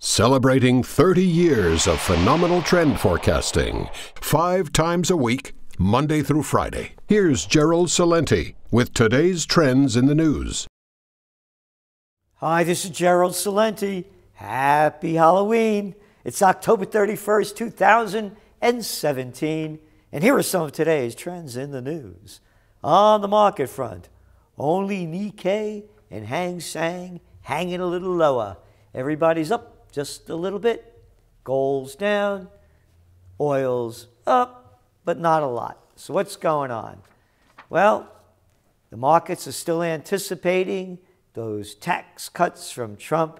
Celebrating 30 years of phenomenal trend forecasting, 5 times a week, Monday through Friday. Here's Gerald Celente with today's trends in the news. Hi, this is Gerald Celente. Happy Halloween. It's October 31st, 2017. And here are some of today's trends in the news. On the market front, only Nikkei and Hang Seng hanging a little lower. Everybody's up just a little bit. Gold's down, oil's up, but not a lot. So what's going on? Well, the markets are still anticipating those tax cuts from Trump,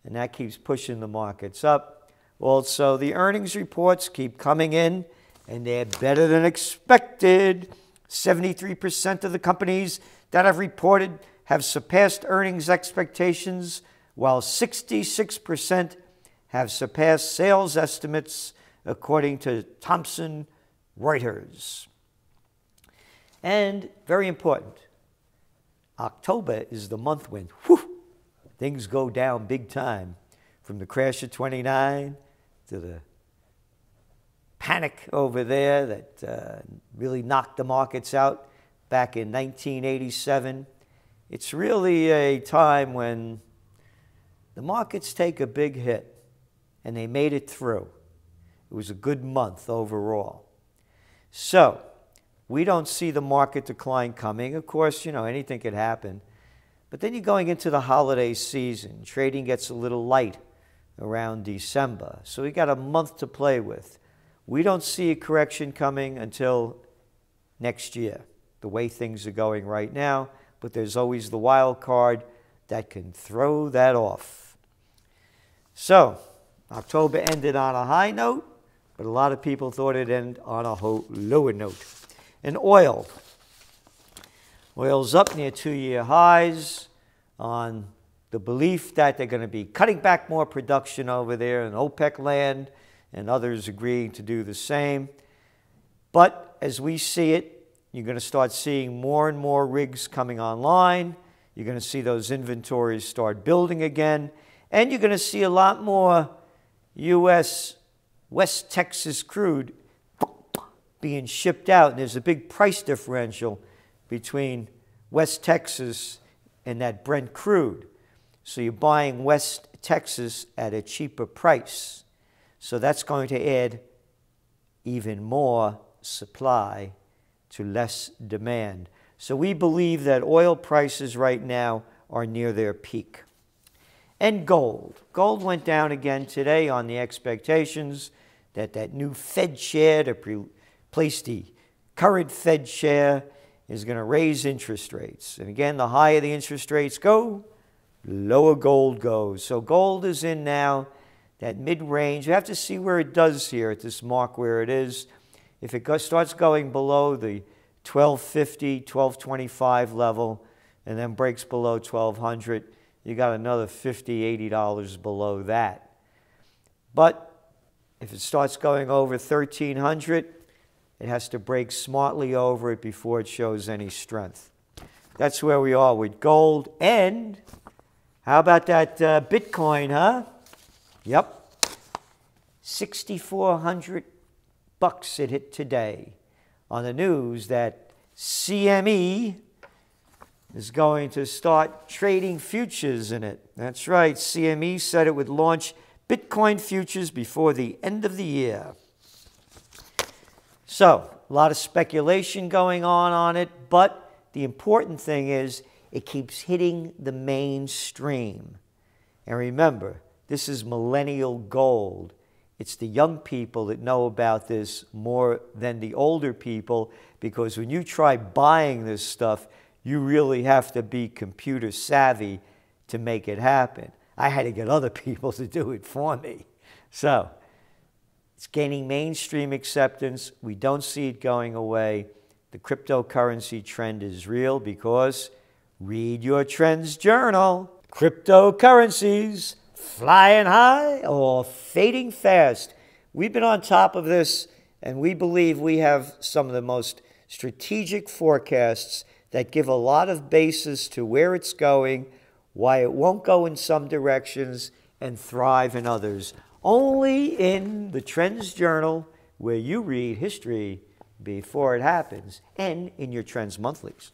and that keeps pushing the markets up. Also, the earnings reports keep coming in, and they're better than expected. 73% of the companies that have reported have surpassed earnings expectations, while 66% have surpassed sales estimates, according to Thomson Reuters. And very important, October is the month when things go down big time. From the crash of 29 to the panic over there that really knocked the markets out back in 1987. It's really a time when the markets take a big hit, and they made it through. It was a good month overall. So we don't see the market decline coming. Of course, anything could happen. But then you're going into the holiday season. Trading gets a little light around December. So we got a month to play with. We don't see a correction coming until next year, the way things are going right now. But there's always the wild card that can throw that off. So October ended on a high note, but a lot of people thought it'd end on a lower note. And oil's up near 2-year highs on the belief that they're going to be cutting back more production over there in OPEC land, and others agreeing to do the same. But as we see it, you're going to start seeing more and more rigs coming online. You're going to see those inventories start building again. And you're going to see a lot more U.S. West Texas crude being shipped out. And there's a big price differential between West Texas and that Brent crude. So you're buying West Texas at a cheaper price. So that's going to add even more supply to less demand. So we believe that oil prices right now are near their peak. And gold. Gold went down again today on the expectations that that new Fed chair to replace the current Fed chair is going to raise interest rates. And again, the higher the interest rates go, lower gold goes. So gold is in now that mid-range. You have to see where it does here at this mark where it is. If it starts going below the 1250, 1225 level and then breaks below 1200, you got another $50, $80 below that. But if it starts going over 1300, it has to break smartly over it before it shows any strength. That's where we are with gold. And how about that Bitcoin, huh? Yep. $6,400 it hit today on the news that CME is going to start trading futures in it. That's right. CME said it would launch Bitcoin futures before the end of the year. So, a lot of speculation going on it, but the important thing is it keeps hitting the mainstream. And remember, this is millennial gold. It's the young people that know about this more than the older people, because when you try buying this stuff, you really have to be computer savvy to make it happen. I had to get other people to do it for me. So it's gaining mainstream acceptance. We don't see it going away. The cryptocurrency trend is real because read your TrendsJournal. Cryptocurrencies flying high or fading fast. We've been on top of this, and we believe we have some of the most strategic forecasts that give a lot of basis to where it's going, why it won't go in some directions, and thrive in others. Only in the Trends Journal, where you read history before it happens, and in your Trends Monthlies.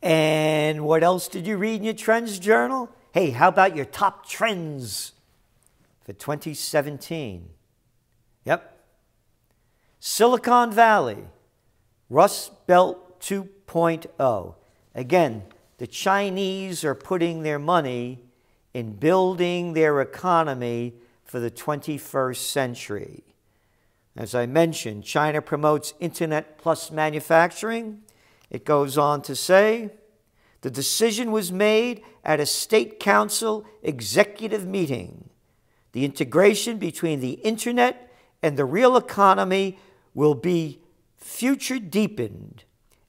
And what else did you read in your Trends Journal? Hey, how about your top trends for 2017? Yep. Silicon Valley, Rust Belt 2.0. Again, the Chinese are putting their money in building their economy for the 21st century. As I mentioned, China promotes Internet plus manufacturing. It goes on to say, the decision was made at a State Council executive meeting. The integration between the Internet and the real economy will be future deepened,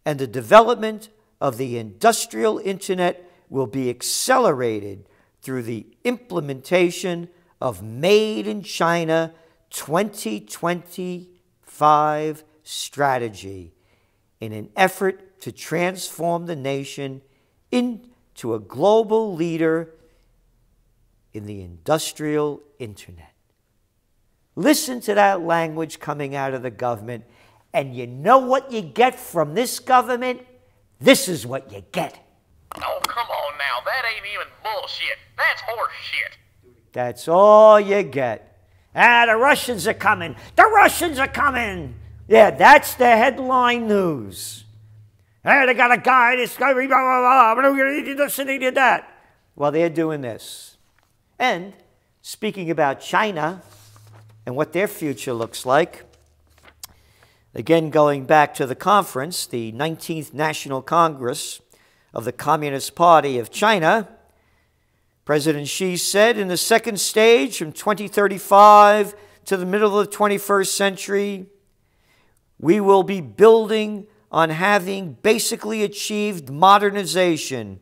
and the development of the industrial Internet will be accelerated through the implementation of Made in China 2025 strategy in an effort to transform the nation into a global leader in the industrial Internet. Listen to that language coming out of the government, and you know what you get from this government? This is what you get. Oh, come on now. That ain't even bullshit. That's horse shit. That's all you get. The Russians are coming. The Russians are coming. Yeah, that's the headline news. They got a guy, this guy, blah, blah, blah, blah, this and he did that. Well, they're doing this. And speaking about China and what their future looks like, again, going back to the conference, the 19th National Congress of the Communist Party of China, President Xi said, in the second stage from 2035 to the middle of the 21st century, we will be building on having basically achieved modernization,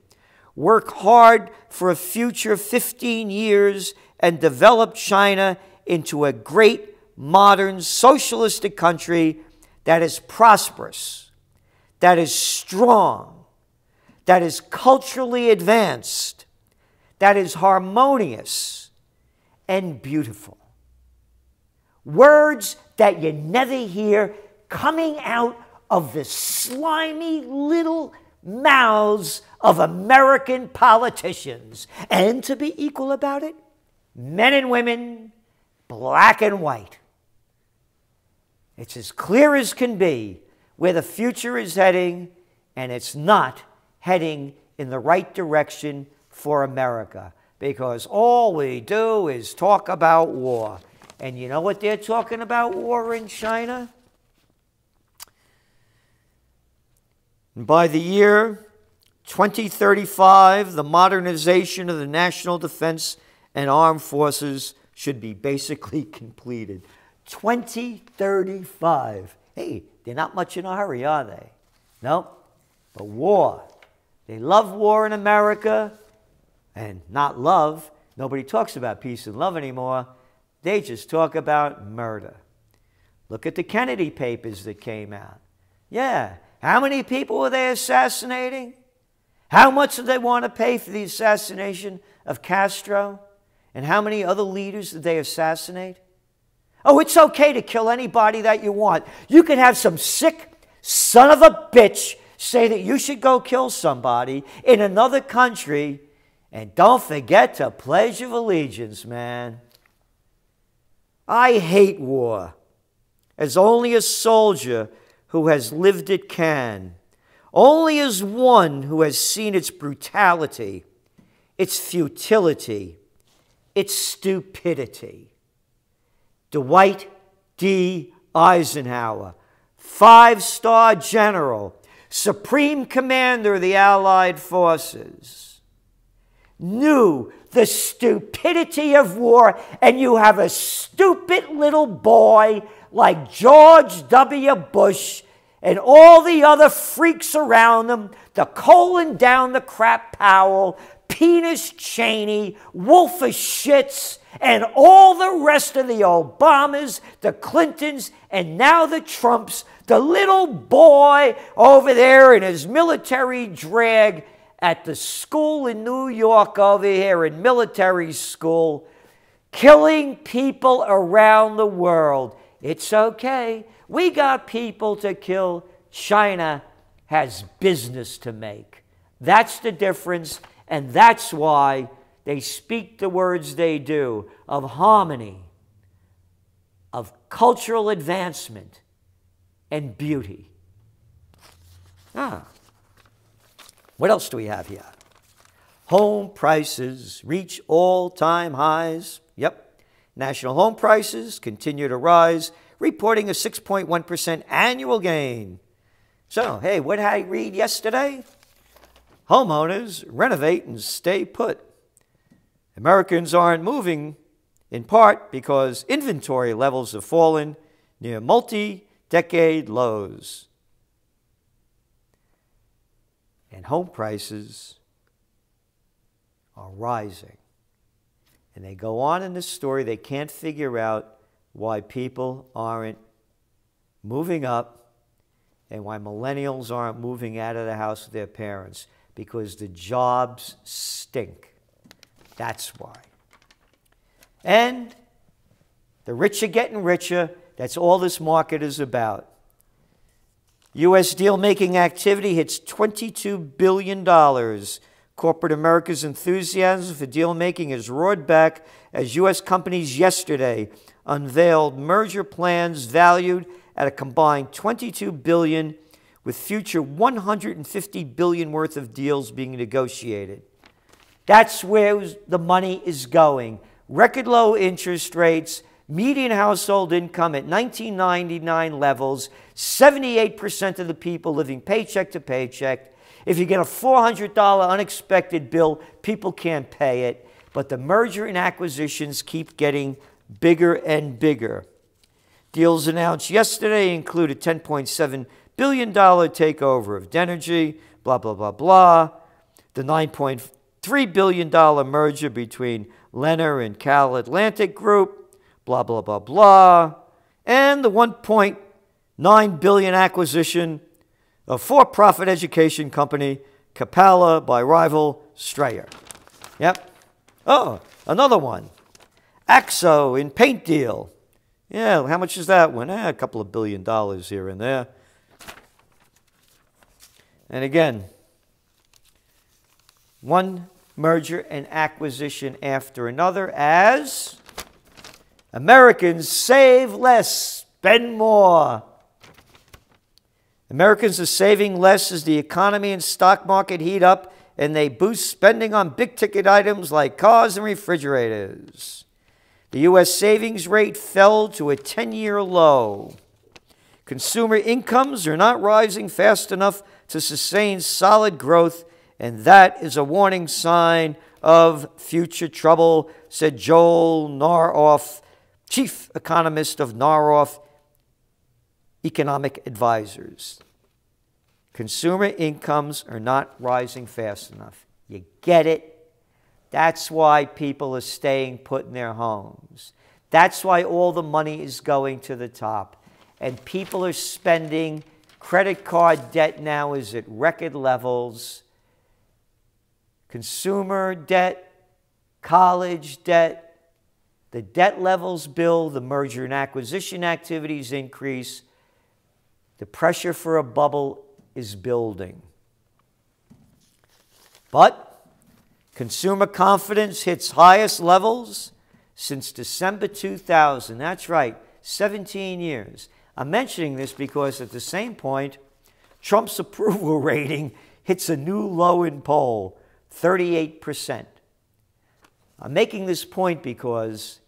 work hard for a future 15 years, and develop China into a great modern socialistic country that is prosperous, that is strong, that is culturally advanced, that is harmonious and beautiful. Words that you never hear coming out of the slimy little mouths of American politicians. And to be equal about it, men and women, black and white. It's as clear as can be where the future is heading, and it's not heading in the right direction for America, because all we do is talk about war. And you know what they're talking about war in China? And by the year 2035, the modernization of the national defense and armed forces should be basically completed. 2035. Hey, they're not much in a hurry, are they? Nope. But war. They love war in America. And not love. Nobody talks about peace and love anymore. They just talk about murder. Look at the Kennedy papers that came out. Yeah. How many people were they assassinating? How much did they want to pay for the assassination of Castro? And how many other leaders did they assassinate? Oh, it's okay to kill anybody that you want. You can have some sick son of a bitch say that you should go kill somebody in another country, and don't forget to pledge of allegiance, man. I hate war, as only a soldier who has lived it can. Only as one who has seen its brutality, its futility, its stupidity. Dwight D. Eisenhower, 5-star general, supreme commander of the Allied forces, knew the stupidity of war, and you have a stupid little boy like George W. Bush and all the other freaks around him, the Colin down the crap Powell, Penis Cheney, Wolf of Shits, and all the rest of the Obamas, the Clintons, and now the Trumps, the little boy over there in his military drag at the school in New York over here in military school, killing people around the world. It's okay. We got people to kill. China has business to make. That's the difference, and that's why they speak the words they do of harmony, of cultural advancement, and beauty. What else do we have here? Home prices reach all-time highs. Yep. National home prices continue to rise, reporting a 6.1% annual gain. So, hey, what did I read yesterday? Homeowners renovate and stay put. Americans aren't moving, in part because inventory levels have fallen near multi-decade lows. And home prices are rising. And they go on in this story, they can't figure out why people aren't moving up and why millennials aren't moving out of the house with their parents, because the jobs stink. That's why. And the rich are getting richer. That's all this market is about. U.S. deal-making activity hits $22 billion. Corporate America's enthusiasm for deal-making has roared back as U.S. companies yesterday unveiled merger plans valued at a combined $22 billion, with future $150 billion worth of deals being negotiated. That's where the money is going. Record low interest rates, median household income at 1999 levels, 78% of the people living paycheck to paycheck. If you get a $400 unexpected bill, people can't pay it. But the merger and acquisitions keep getting bigger and bigger. Deals announced yesterday include a $10.7 billion takeover of Denergy, blah, blah, blah, blah. The $9.3 billion merger between Lennar and Cal Atlantic Group, blah, blah, blah, blah. And the $1.9 billion acquisition of for-profit education company Capella by rival Strayer. Yep. Oh, another one. Axo in paint deal. Yeah, how much is that one? A couple of $1 billion here and there. And again, one merger and acquisition after another as Americans save less, spend more. Americans are saving less as the economy and stock market heat up, and they boost spending on big-ticket items like cars and refrigerators. The U.S. savings rate fell to a 10-year low. Consumer incomes are not rising fast enough to sustain solid growth, and that is a warning sign of future trouble, said Joel Naroff, chief economist of Naroff Economic Advisors. Consumer incomes are not rising fast enough. You get it? That's why people are staying put in their homes. That's why all the money is going to the top. And people are spending. Credit card debt now is at record levels. Consumer debt, college debt, the debt levels build, the merger and acquisition activities increase. The pressure for a bubble is building. But consumer confidence hits highest levels since December 2000. That's right, 17 years. I'm mentioning this because at the same point, Trump's approval rating hits a new low in poll, 38%. I'm making this point because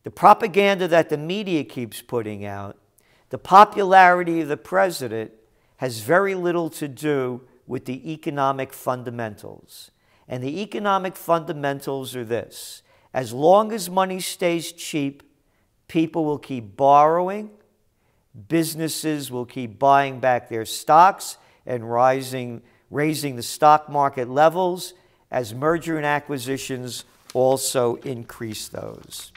the propaganda that the media keeps putting out, the popularity of the president, has very little to do with the economic fundamentals. And the economic fundamentals are this: as long as money stays cheap, people will keep borrowing, businesses will keep buying back their stocks and raising the stock market levels, as merger and acquisitions also increase those.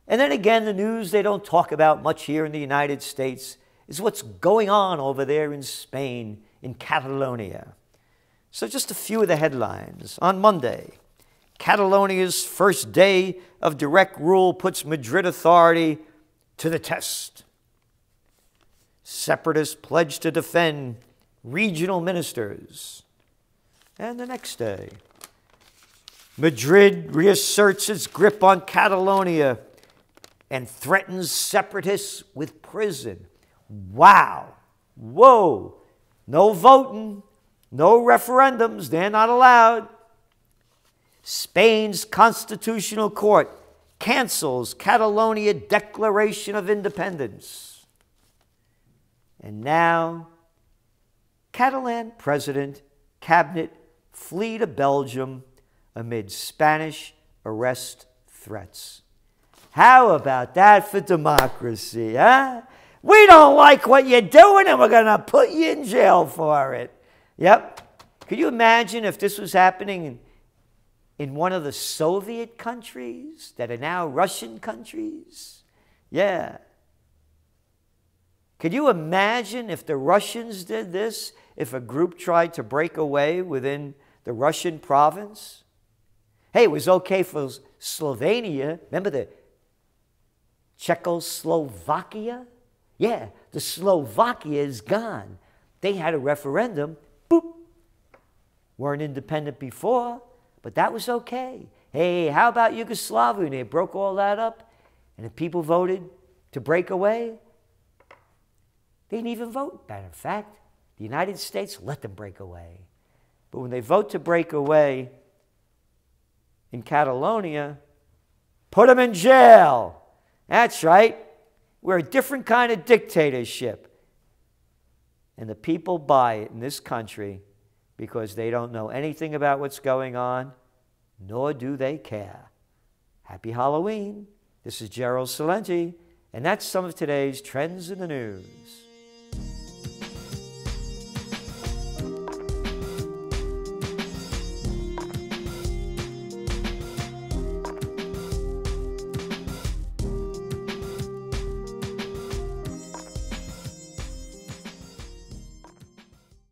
And then again, the news they don't talk about much here in the United States is what's going on over there in Spain, in Catalonia. So just a few of the headlines. On Monday, Catalonia's first day of direct rule puts Madrid authority to the test. Separatists pledge to defend regional ministers. And the next day, Madrid reasserts its grip on Catalonia and threatens separatists with prison. Wow. Whoa. No voting, no referendums, they're not allowed. Spain's Constitutional Court cancels Catalonia Declaration of Independence. And now, Catalan president, cabinet flee to Belgium amid Spanish arrest threats. How about that for democracy, huh? We don't like what you're doing and we're going to put you in jail for it. Yep. Could you imagine if this was happening in one of the Soviet countries that are now Russian countries? Yeah. Could you imagine if the Russians did this, if a group tried to break away within the Russian province? Hey, it was okay for Slovenia. Remember the Czechoslovakia? Yeah, the Slovakia is gone. They had a referendum. Boop. Weren't independent before, but that was okay. Hey, how about Yugoslavia? And they broke all that up, and the people voted to break away. They didn't even vote. Matter of fact, the United States let them break away. But when they vote to break away in Catalonia, put them in jail. That's right. We're a different kind of dictatorship. And the people buy it in this country because they don't know anything about what's going on, nor do they care. Happy Halloween. This is Gerald Celente, and that's some of today's Trends in the News.